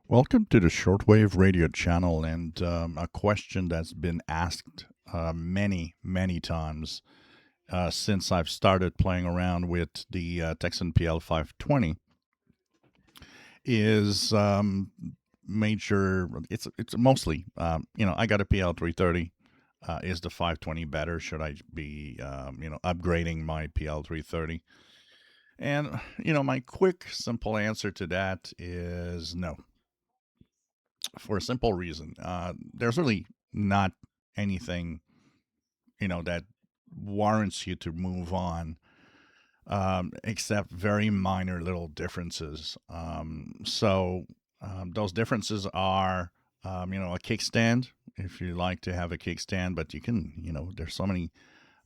Welcome to the Shortwave Radio channel, and a question that's been asked many times since I've started playing around with the Tecsun PL 520 is major. It's mostly I got a PL 330. Is the 520 better? Should I be upgrading my PL 330? And my quick, simple answer to that is no, for a simple reason. There's really not anything that warrants you to move on, except very minor little differences. Those differences are, a kickstand. If you like to have a kickstand, but you can, there's so many.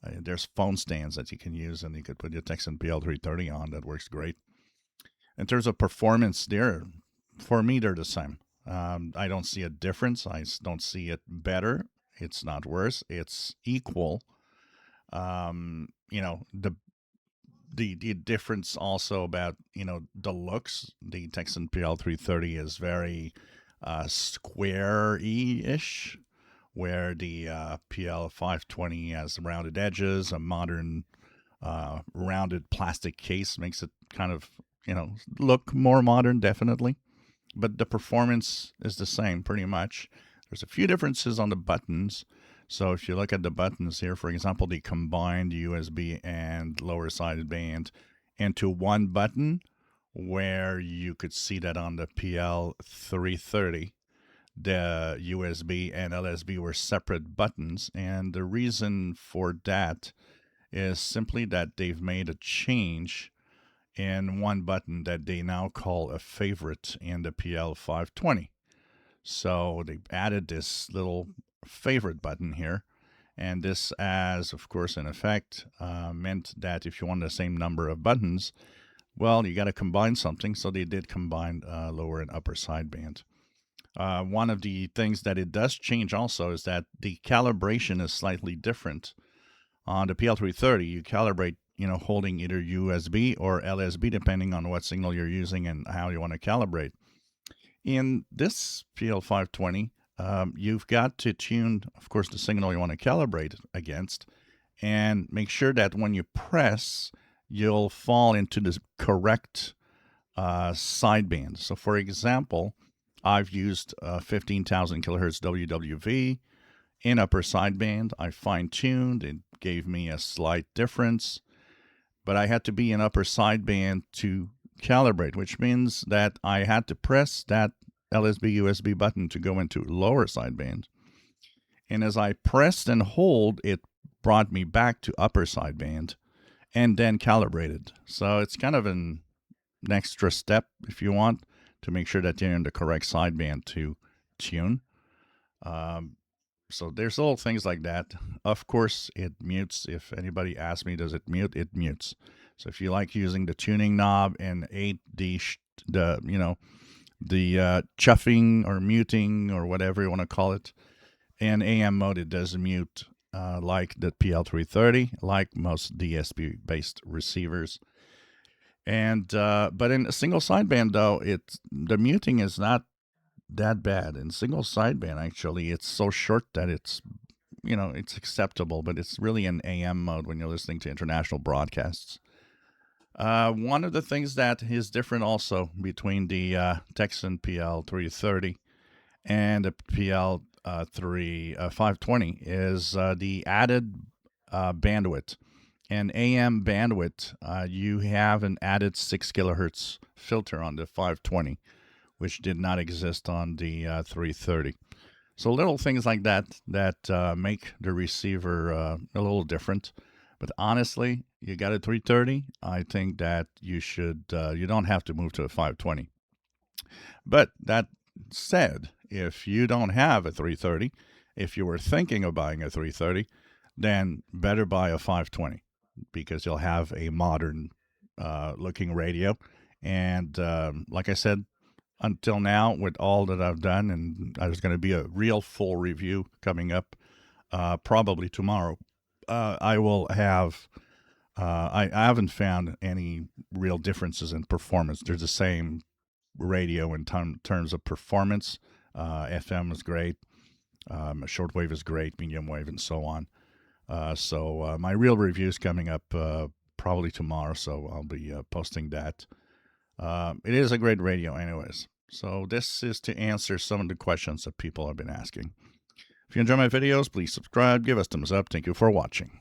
There's phone stands that you can use, and you could put your Texan PL330 on. That works great. In terms of performance, for me, they're the same. I don't see a difference. Don't see it better. It's not worse. It's equal. The difference also about the looks. The Texan PL330 is very square-ish, where the PL 520 has rounded edges. A modern rounded plastic case makes it kind of look more modern, definitely. But the performance is the same pretty much. There's a few differences on the buttons. So if you look at the buttons here, for example, the combined USB and lower sideband into one button, where you could see that on the PL 330, the USB and LSB were separate buttons. And the reason for that is simply that they've made a change in one button that they now call a favorite in the PL 520. So they added this little favorite button here. And this, as of course, in effect, meant that if you want the same number of buttons, well, you got to combine something. So they did combine lower and upper sideband. One of the things that it does change also is that the calibration is slightly different. On the PL330, you calibrate, holding either USB or LSB, depending on what signal you're using and how you want to calibrate. In this PL520, you've got to tune, of course, the signal you want to calibrate against, and make sure that when you press, you'll fall into the correct sideband. So, for example, I've used 15,000 kilohertz WWV in upper sideband. I fine tuned. It gave me a slight difference, but I had to be in upper sideband to calibrate, which means that I had to press that LSB USB button to go into lower sideband. And as I pressed and hold, it brought me back to upper sideband and then calibrated. So it's kind of an extra step, if you want, to make sure that you're in the correct sideband to tune. So there's little things like that. Of course, it mutes. If anybody asks me, does it mute? It mutes. So if you like using the tuning knob and the chuffing or muting or whatever you want to call it, in AM mode, it does mute like the PL330, like most DSP-based receivers. And but in a single sideband, though, the muting is not that bad. In single sideband, actually, it's so short that it's acceptable, but it's really in AM mode when you're listening to international broadcasts. One of the things that is different also between the Tecsun PL 330 and the PL 520 is the added bandwidth. And AM bandwidth, you have an added 6 kilohertz filter on the 520, which did not exist on the 330. So little things like that make the receiver a little different. But honestly, you got a 330. I think that you don't have to move to a 520. But that said, if you don't have a 330, if you were thinking of buying a 330, then better buy a 520 because you'll have a modern looking radio. And like I said, until now, with all that I've done, and there's going to be a real full review coming up probably tomorrow. I will have. I haven't found any real differences in performance. They're the same radio in terms of performance. FM is great. Shortwave is great, medium wave, and so on. So my real review is coming up probably tomorrow, so I'll be posting that. It is a great radio anyways. So this is to answer some of the questions that people have been asking. If you enjoy my videos, please subscribe, give us thumbs up. Thank you for watching.